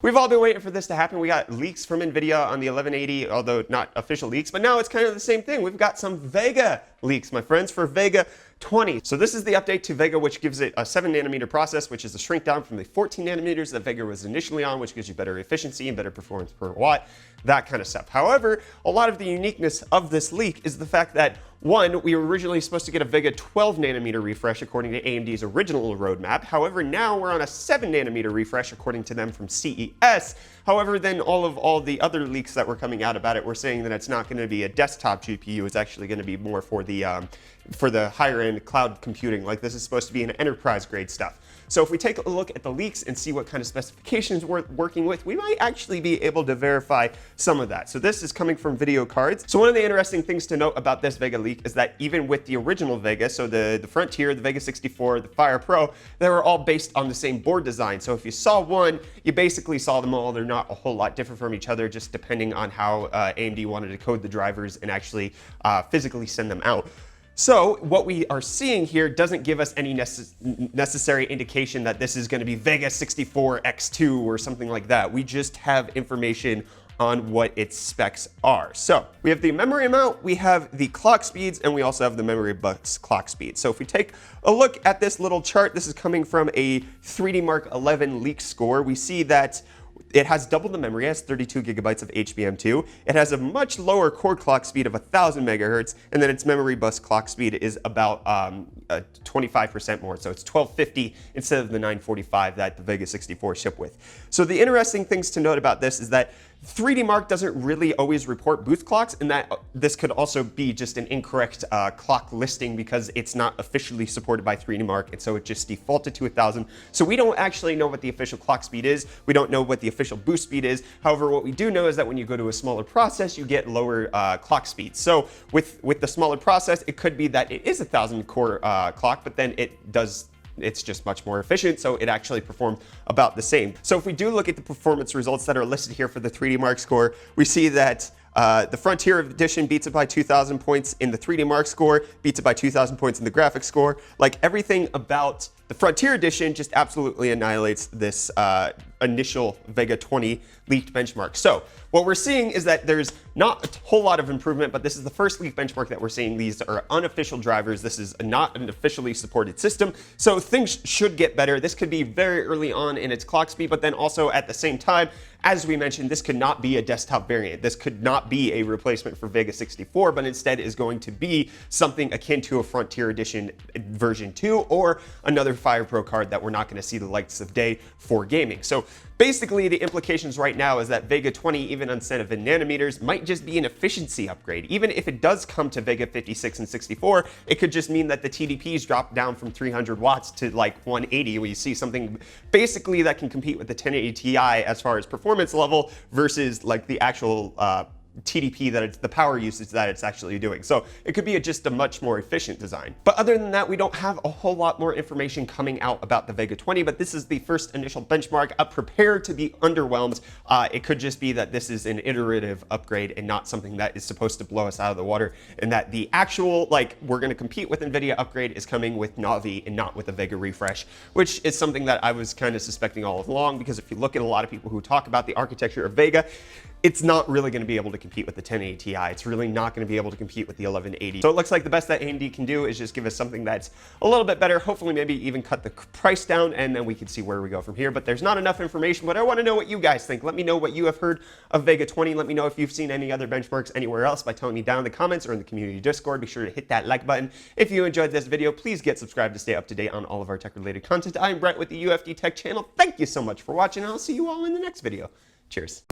We've all been waiting for this to happen. We got leaks from NVIDIA on the 1180, although not official leaks, but now it's kind of the same thing. We've got some Vega leaks, my friends, for Vega 20. So this is the update to Vega, which gives it a 7 nanometer process, which is a shrink down from the 14 nanometers that Vega was initially on, which gives you better efficiency and better performance per watt, that kind of stuff. However, a lot of the uniqueness of this leak is the fact that, one, we were originally supposed to get a Vega 12 nanometer refresh according to AMD's original roadmap. However, now we're on a 7 nanometer refresh according to them from CES. However, then all the other leaks that were coming out about it were saying that it's not going to be a desktop GPU. It's actually going to be more for the higher end cloud computing. Like, this is supposed to be an enterprise grade stuff. So if we take a look at the leaks and see what kind of specifications we're working with, we might actually be able to verify some of that. So this is coming from video cards. So one of the interesting things to note about this Vega leak is that even with the original Vega, so the Frontier, the Vega 64, the Fire Pro, they were all based on the same board design. So if you saw one, you basically saw them all. They're not a whole lot different from each other, just depending on how AMD wanted to code the drivers and actually physically send them out. So what we are seeing here doesn't give us any necessary indication that this is going to be Vega 64 X2 or something like that. We just have information on what its specs are. So we have the memory amount, we have the clock speeds, and we also have the memory bus clock speed. So if we take a look at this little chart, this is coming from a 3D Mark 11 leak score. We see that it has double the memory, it has 32 gigabytes of HBM2. It has a much lower core clock speed of 1000 megahertz, and then its memory bus clock speed is about 25% more. So it's 1250 instead of the 945 that the Vega 64 shipped with. So the interesting things to note about this is that 3D Mark doesn't really always report boost clocks, and that this could also be just an incorrect clock listing because it's not officially supported by 3D Mark, and so it just defaulted to 1000. So we don't actually know what the official clock speed is. We don't know what the official boost speed is. However, what we do know is that when you go to a smaller process, you get lower clock speeds. So with the smaller process, it could be that it is 1000 core clock, but then it's just much more efficient, so it actually performed about the same. So if we do look at the performance results that are listed here for the 3D Mark score, we see that the Frontier Edition beats it by 2,000 points in the 3D Mark score, beats it by 2,000 points in the graphics score. Like, everything about the Frontier Edition just absolutely annihilates this initial Vega 20 leaked benchmark. So what we're seeing is that there's not a whole lot of improvement, but this is the first leaked benchmark that we're seeing. These are unofficial drivers. This is not an officially supported system. So things should get better. This could be very early on in its clock speed, but then also at the same time, as we mentioned, this could not be a desktop variant. This could not be a replacement for Vega 64, but instead is going to be something akin to a Frontier Edition version 2 or another Fire Pro card that we're not going to see the lights of day for gaming. So basically, the implications right now is that Vega 20, even on 7 nanometers, might just be an efficiency upgrade. Even if it does come to Vega 56 and 64, it could just mean that the TDPs drop down from 300 watts to like 180, where you see something basically that can compete with the 1080 Ti as far as performance level versus like the actual TDP that it's the power usage that it's actually doing. So it could be just a much more efficient design. But other than that, we don't have a whole lot more information coming out about the Vega 20, but this is the first initial benchmark. Prepare to be underwhelmed. It could just be that this is an iterative upgrade and not something that is supposed to blow us out of the water, and that the actual, like, we're going to compete with NVIDIA upgrade is coming with Navi and not with a Vega refresh, which is something that I was kind of suspecting all along, because if you look at a lot of people who talk about the architecture of Vega, it's not really going to be able to compete with the 1080 Ti. It's really not going to be able to compete with the 1180. So it looks like the best that AMD can do is just give us something that's a little bit better, hopefully maybe even cut the price down, and then we can see where we go from here. But there's not enough information, but I want to know what you guys think. Let me know what you have heard of Vega 20. Let me know if you've seen any other benchmarks anywhere else by telling me down in the comments or in the community Discord. Be sure to hit that like button. If you enjoyed this video, please get subscribed to stay up to date on all of our tech-related content. I'm Brent with the UFD Tech channel. Thank you so much for watching, and I'll see you all in the next video. Cheers.